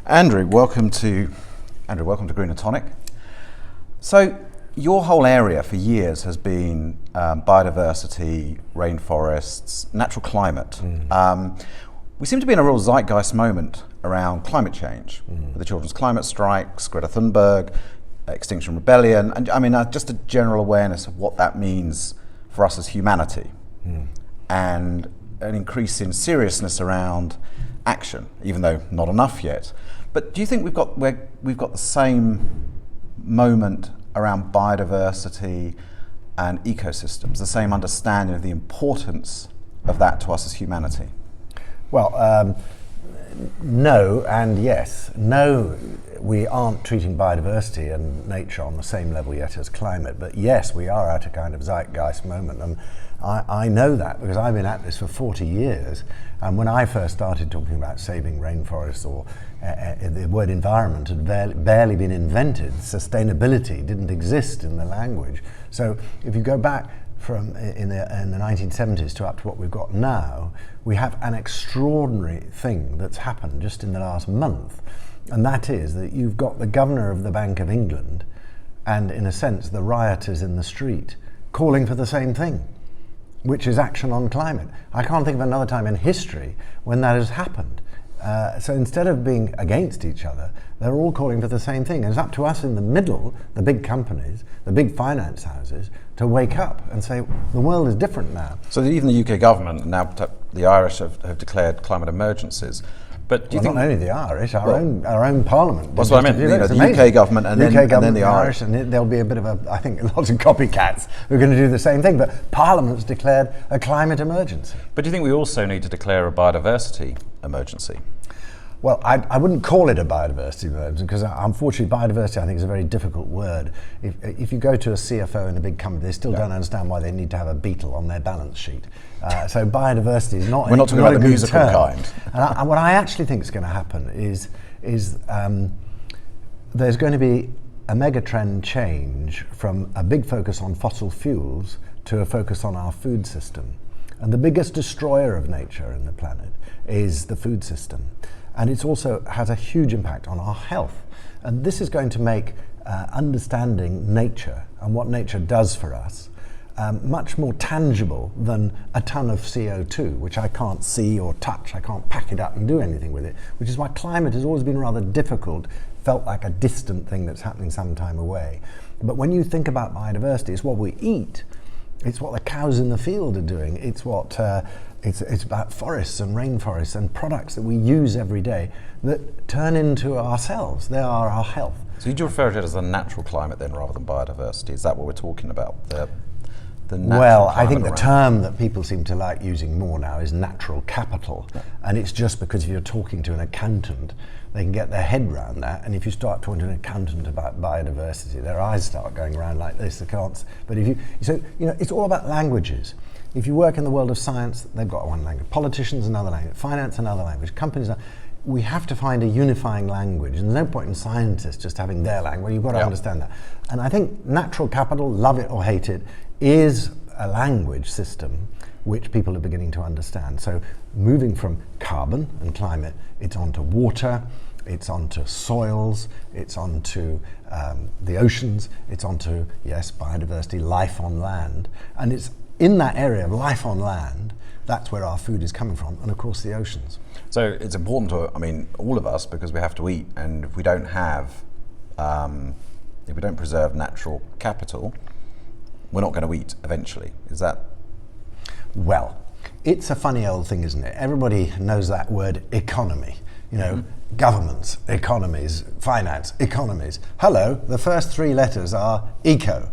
Andrew, welcome to Green and Tonic. So your whole area for years has been biodiversity, rainforests, natural climate. We seem to be in a real zeitgeist moment around climate change, with the children's climate strikes, Greta Thunberg, Extinction Rebellion, and I mean just a general awareness of what that means for us as humanity, and an increase in seriousness around action, even though not enough yet. But do you think we've got the same moment around biodiversity and ecosystems, the same understanding of the importance of that to us as humanity? Well, no and yes. No, we aren't treating biodiversity and nature on the same level yet as climate, but yes, we are at a kind of zeitgeist moment, and I know that because I've been at this for 40 years, and when I first started talking about saving rainforests, or the word environment had barely been invented, sustainability didn't exist in the language. So if you go back from in the 1970s to up to what we've got now, we have an extraordinary thing that's happened just in the last month, and that is that you've got the governor of the Bank of England and, in a sense, the rioters in the street calling for the same thing, which is action on climate. I can't think of another time in history when that has happened. So instead of being against each other, they're all calling for the same thing. And it's up to us in the middle, the big companies, the big finance houses, to wake up and say, the world is different now. So even the UK government, now the Irish have declared climate emergencies. But do you think not only the Irish, our own parliament. That's what I meant. The UK government and then the Irish. And there'll be a bit of I think lots of copycats who are going to do the same thing. But Parliament's declared a climate emergency. But do you think we also need to declare a biodiversity emergency? Well, I wouldn't call it a biodiversity emergency because, unfortunately, biodiversity I think is a very difficult word. If you go to a CFO in a big company, they still don't understand why they need to have a beetle on their balance sheet. So biodiversity is not. We're not talking about the musical kind. And what I actually think is going to happen is there's going to be a megatrend change from a big focus on fossil fuels to a focus on our food system. And the biggest destroyer of nature in the planet is the food system. And it also has a huge impact on our health. And this is going to make understanding nature and what nature does for us much more tangible than a ton of CO2, which I can't see or touch. I can't pack it up and do anything with it, which is why climate has always been rather difficult, felt like a distant thing that's happening some time away. But when you think about biodiversity, it's what we eat. It's what the cows in the field are doing. It's what it's about forests and rainforests and products that we use every day that turn into ourselves. They are our health. So you refer to it as a natural climate then, rather than biodiversity? Is that what we're talking about? The natural well, I climate think the around. term that people seem to like using more now is natural capital, and it's just because if you're talking to an accountant, they can get their head around that. And if you start talking to an accountant about biodiversity, their eyes start going around like this. They can't. But it's all about languages. If you work in the world of science, they've got one language. Politicians, another language. Finance, another language. Companies, we have to find a unifying language. And there's no point in scientists just having their language. You've got to understand that. And I think natural capital, love it or hate it, is a language system which people are beginning to understand. So moving from carbon and climate, it's onto water, it's onto soils, it's onto the oceans, it's onto, yes, biodiversity, life on land. And it's in that area of life on land, that's where our food is coming from, and of course the oceans. So it's important to, all of us, because we have to eat, and if we don't preserve natural capital, we're not going to eat eventually. Is that? Well, it's a funny old thing, isn't it? Everybody knows that word economy. Governments, economies, finance, economies. Hello, the first three letters are eco.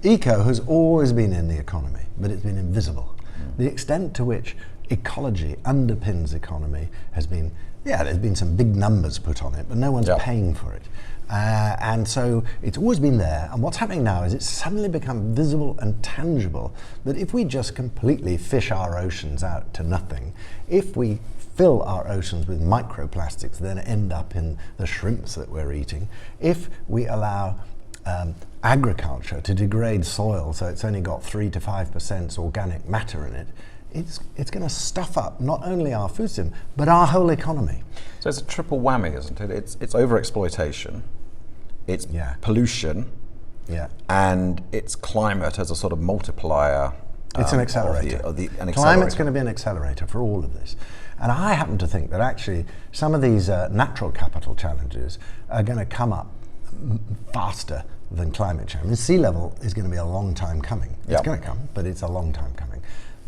Eco has always been in the economy, but it's been invisible. The extent to which ecology underpins economy has been, there's been some big numbers put on it, but no one's paying for it. And so it's always been there. And what's happening now is it's suddenly become visible and tangible that if we just completely fish our oceans out to nothing, if we fill our oceans with microplastics that then end up in the shrimps that we're eating, if we allow agriculture to degrade soil so it's only got 3 to 5% organic matter in it, it's going to stuff up not only our food system, but our whole economy. So it's a triple whammy, isn't it? It's over-exploitation, it's pollution, and it's climate as a sort of multiplier. It's an accelerator. Climate's going to be an accelerator for all of this. And I happen to think that actually some of these natural capital challenges are going to come up faster than climate change. I mean, sea level is going to be a long time coming. It's going to come, but it's a long time coming.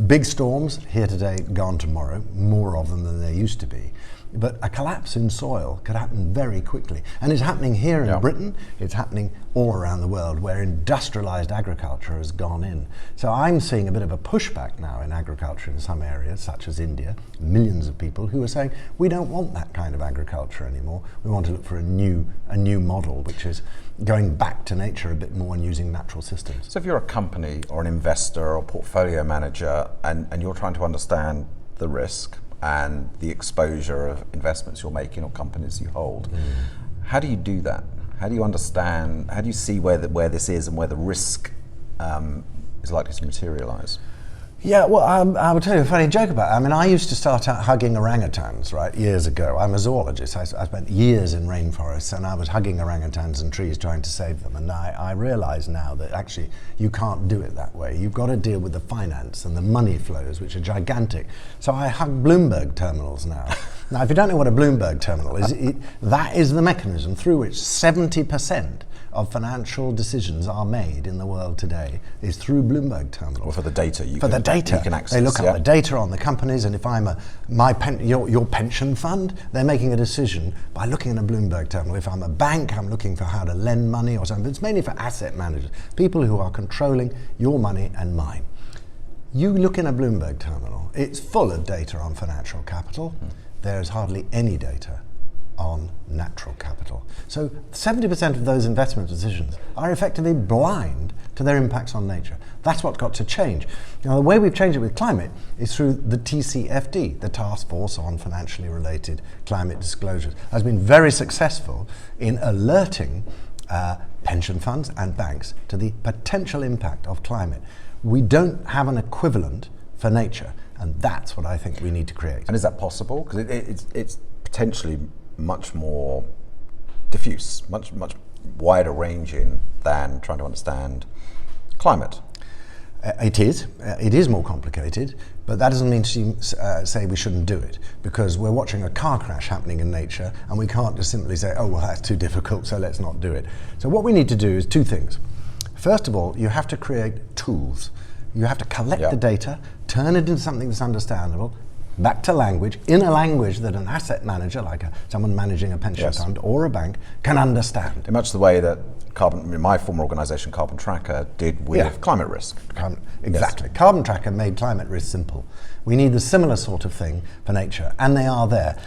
Big storms, here today, gone tomorrow, more of them than there used to be. But a collapse in soil could happen very quickly. And it's happening here in Britain, it's happening all around the world where industrialized agriculture has gone in. So I'm seeing a bit of a pushback now in agriculture in some areas, such as India, millions of people who are saying, we don't want that kind of agriculture anymore. We want to look for a new model, which is going back to nature a bit more and using natural systems. So if you're a company or an investor or a portfolio manager and you're trying to understand the risk and the exposure of investments you're making or companies you hold, how do you do that? How do you understand, how do you see where this is and where the risk is likely to materialize? Yeah, well, I will tell you a funny joke about it. I mean, I used to start out hugging orangutans, right, years ago. I'm a zoologist. I spent years in rainforests, and I was hugging orangutans and trees trying to save them. And I realize now that actually you can't do it that way. You've got to deal with the finance and the money flows, which are gigantic. So I hug Bloomberg terminals now. Now, if you don't know what a Bloomberg terminal is, that is the mechanism through which 70% of financial decisions are made in the world today is through Bloomberg terminals. Or for the data you can access. They look up the data on the companies, and if I'm your pension fund, they're making a decision by looking at a Bloomberg terminal. If I'm a bank, I'm looking for how to lend money or something. It's mainly for asset managers, people who are controlling your money and mine. You look in a Bloomberg terminal, it's full of data on financial capital. There is hardly any data on natural capital. So 70% of those investment decisions are effectively blind to their impacts on nature. That's what's got to change. Now, the way we've changed it with climate is through the TCFD, the Task Force on Financially Related Climate Disclosures. Has been very successful in alerting pension funds and banks to the potential impact of climate. We don't have an equivalent for nature, and that's what I think we need to create. And is that possible? Because it's potentially much more diffuse, much wider ranging than trying to understand climate. It is more complicated, but that doesn't mean to say we shouldn't do it, because we're watching a car crash happening in nature and we can't just simply say, oh, well, that's too difficult, so let's not do it. So what we need to do is two things. First of all, you have to create tools. You have to collect the data, turn it into something that's understandable, back to language, in a language that an asset manager, like someone managing a pension fund or a bank, can understand. In much the way that my former organisation, Carbon Tracker, did with climate risk. Exactly. Yes. Carbon Tracker made climate risk simple. We need the similar sort of thing for nature, and they are there.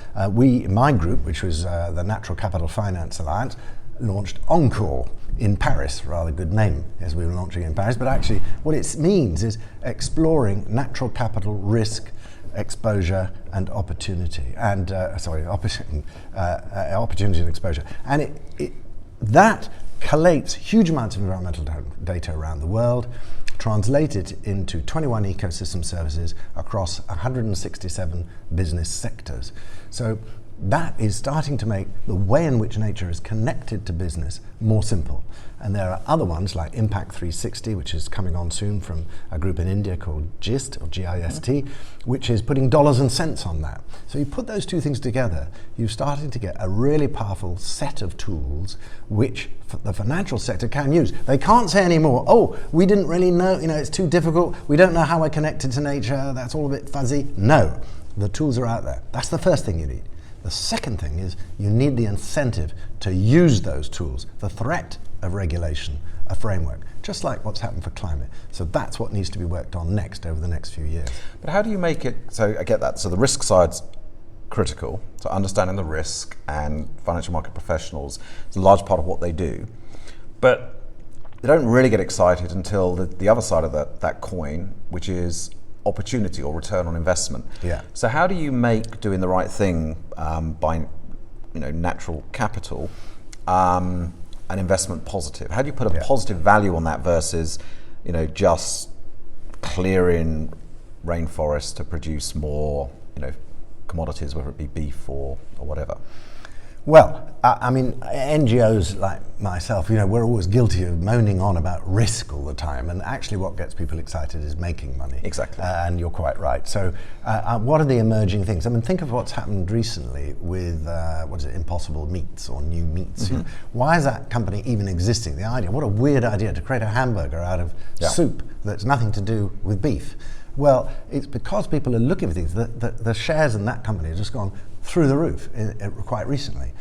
My group, which was the Natural Capital Finance Alliance, launched Encore in Paris. Rather good name, as we were launching in Paris, but actually what it means is exploring natural capital risk, exposure and opportunity, and opportunity and exposure, and that collates huge amounts of environmental data around the world, translated into 21 ecosystem services across 167 business sectors. So that is starting to make the way in which nature is connected to business more simple. And there are other ones like Impact 360, which is coming on soon from a group in India called GIST, or GIST, which is putting dollars and cents on that. So you put those two things together, you're starting to get a really powerful set of tools which the financial sector can use. They can't say anymore, oh, we didn't really know, it's too difficult, we don't know how we're connected to nature, that's all a bit fuzzy. No, the tools are out there. That's the first thing you need. The second thing is you need the incentive to use those tools, the threat of regulation, a framework, just like what's happened for climate. So that's what needs to be worked on next over the next few years. But how do you make it, so I get that, so the risk side's critical, so understanding the risk, and financial market professionals is a large part of what they do. But they don't really get excited until the other side of that coin, which is opportunity or return on investment. Yeah. So how do you make doing the right thing by natural capital an investment positive? How do you put a positive value on that versus just clearing rainforests to produce more, commodities, whether it be beef or whatever? Well, I mean, NGOs like myself, we're always guilty of moaning on about risk all the time, and actually what gets people excited is making money. Exactly. And you're quite right. So what are the emerging things? I mean, think of what's happened recently with, Impossible Meats or New Meats. Mm-hmm. Why is that company even existing? The idea, what a weird idea to create a hamburger out of soup that's nothing to do with beef. Well, it's because people are looking for things. The shares in that company have just gone through the roof quite recently.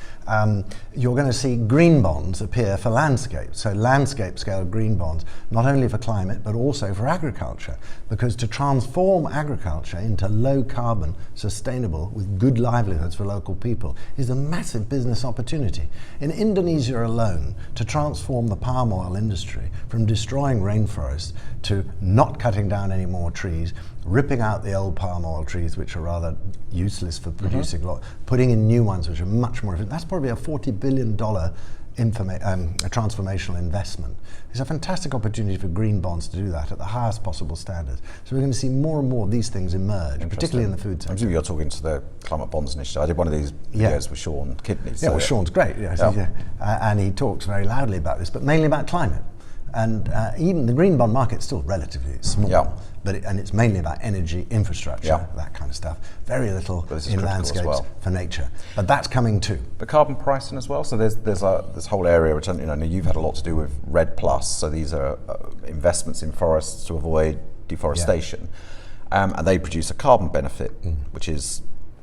You're going to see green bonds appear for landscapes. So landscape scale green bonds, not only for climate, but also for agriculture. Because to transform agriculture into low carbon, sustainable, with good livelihoods for local people is a massive business opportunity. In Indonesia alone, to transform the palm oil industry from destroying rainforests to not cutting down any more trees, ripping out the old palm oil trees, which are rather useless for producing a lot, putting in new ones which are much more efficient. That's probably a $40 billion a transformational investment. It's a fantastic opportunity for green bonds to do that at the highest possible standards. So we're going to see more and more of these things emerge, particularly in the food sector. I'm assuming you're talking to the Climate Bonds Initiative. I did one of these videos with Sean Kidney. Yeah, Sean's great. And he talks very loudly about this, but mainly about climate. And even the green bond market's still relatively small, but it's mainly about energy, infrastructure, that kind of stuff. Very little in landscapes for nature, but that's coming too. But carbon pricing as well. So there's this whole area which you've had a lot to do with REDD+. So these are investments in forests to avoid deforestation, and they produce a carbon benefit, which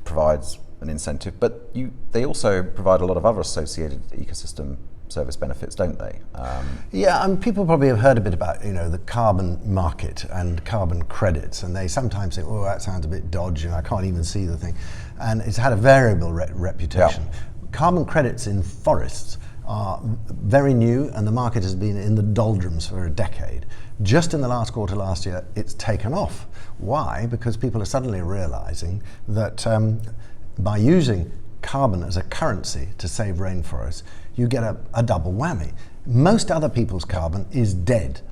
provides an incentive. But they also provide a lot of other associated ecosystem service benefits, don't they? People probably have heard a bit about the carbon market and carbon credits, and they sometimes say, "Oh, that sounds a bit dodgy, and I can't even see the thing." And it's had a variable reputation. Carbon credits in forests are very new, and the market has been in the doldrums for a decade. Just in the last quarter last year, it's taken off. Why? Because people are suddenly realizing that by using carbon as a currency to save rainforests, you get a double whammy. Most other people's carbon is dead.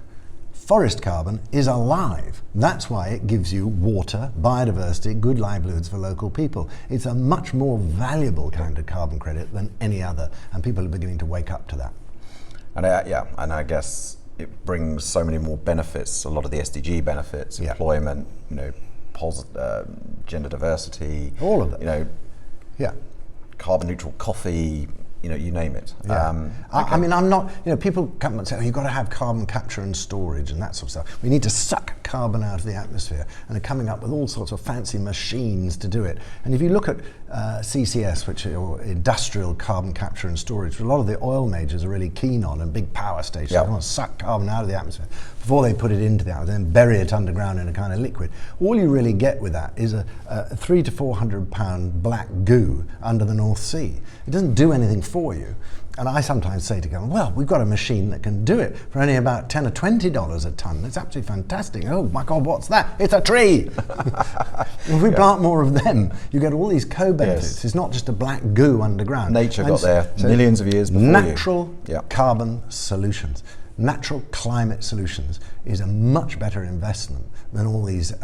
Forest carbon is alive. That's why it gives you water, biodiversity, good livelihoods for local people. It's a much more valuable kind of carbon credit than any other, and people are beginning to wake up to that. And I guess it brings so many more benefits, a lot of the SDG benefits, employment, gender diversity, all of it. Carbon neutral coffee, you name it. I mean, I'm not, people come and say, you've got to have carbon capture and storage and that sort of stuff. We need to suck carbon out of the atmosphere, and they're coming up with all sorts of fancy machines to do it. And if you look at CCS, which are industrial carbon capture and storage, which a lot of the oil majors are really keen on, and big power stations, they want to suck carbon out of the atmosphere before they put it into the atmosphere, then bury it underground in a kind of liquid. All you really get with that is a 300 to 400 pound black goo under the North Sea. It doesn't do anything for you. And I sometimes say to them, well, we've got a machine that can do it for only about $10 or $20 a tonne. It's absolutely fantastic. Oh my God, what's that? It's a tree. If we plant more of them, you get all these co-benefits. Yes. It's not just a black goo underground. Nature got there millions of years before natural carbon solutions, natural climate solutions is a much better investment than all these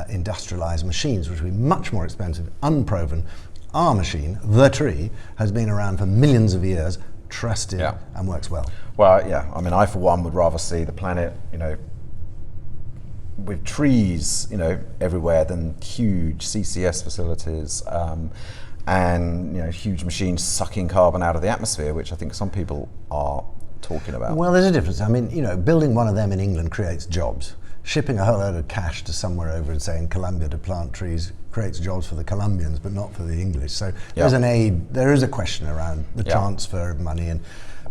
industrialized machines, which will be much more expensive, unproven. Our machine, the tree, has been around for millions of years, trusted and works well. Well, I mean, I for one would rather see the planet, with trees, everywhere than huge CCS facilities and huge machines sucking carbon out of the atmosphere, which I think some people are talking about. Well, there's a difference. I mean, building one of them in England creates jobs. Shipping a whole load of cash to somewhere over in, say, in Colombia to plant trees creates jobs for the Colombians, but not for the English. So there is a question around the transfer of money, and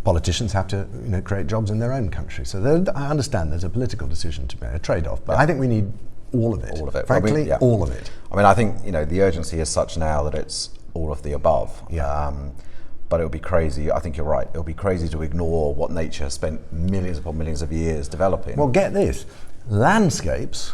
politicians have to create jobs in their own country. So I understand there's a political decision to make, a trade-off, but I think we need all of it. All of it. Frankly, all of it. I mean, I think the urgency is such now that it's all of the above. But it would be crazy, I think you're right, it would be crazy to ignore what nature has spent millions upon millions of years developing. Well, get this. Landscapes,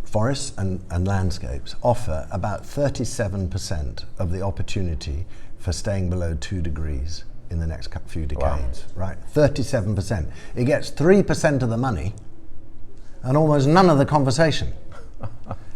forests and landscapes offer about 37% of the opportunity for staying below 2 degrees in the next few decades, right? 37%. It gets 3% of the money, and almost none of the conversation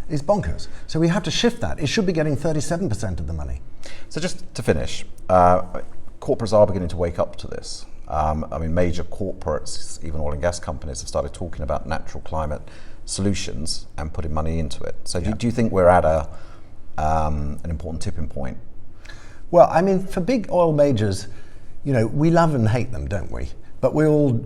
is bonkers. So we have to shift that. It should be getting 37% of the money. So just to finish, corporates are beginning to wake up to this. I mean, major corporates, even oil and gas companies, have started talking about natural climate solutions and putting money into it. So do you think we're at an important tipping point? Well, I mean, for big oil majors, we love and hate them, don't we? But we all,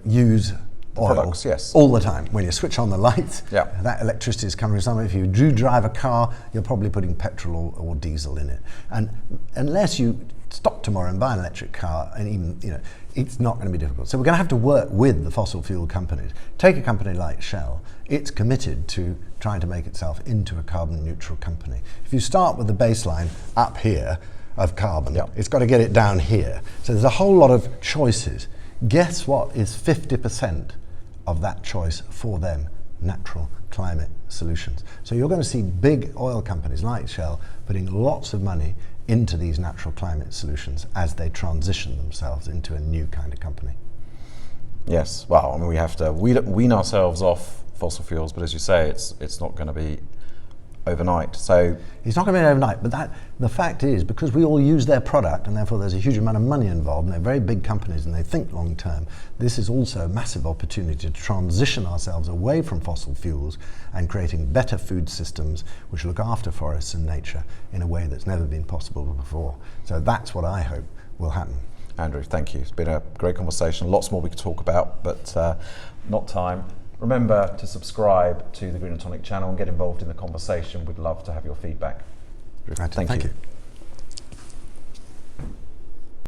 use oil products, yes, all the time. When you switch on the lights, yeah, that electricity is coming from somewhere. If you do drive a car, you're probably putting petrol or diesel in it. And unless you stop tomorrow and buy an electric car, and even, it's not going to be difficult. So we're going to have to work with the fossil fuel companies. Take a company like Shell. It's committed to trying to make itself into a carbon neutral company. If you start with the baseline up here of carbon, it's got to get it down here. So there's a whole lot of choices. Guess what is 50% of that choice for them? Natural climate solutions. So you're going to see big oil companies like Shell putting lots of money into these natural climate solutions as they transition themselves into a new kind of company. Yes, well, I mean, we have to wean ourselves off fossil fuels, but as you say, it's not going to be overnight. So it's not going to be overnight, but the fact is, because we all use their product and therefore there's a huge amount of money involved and they're very big companies and they think long term, this is also a massive opportunity to transition ourselves away from fossil fuels and creating better food systems which look after forests and nature in a way that's never been possible before. So that's what I hope will happen. Andrew, thank you. It's been a great conversation. Lots more we could talk about, but not time. Remember to subscribe to the Green and Tonic channel and get involved in the conversation. We'd love to have your feedback. Thank you.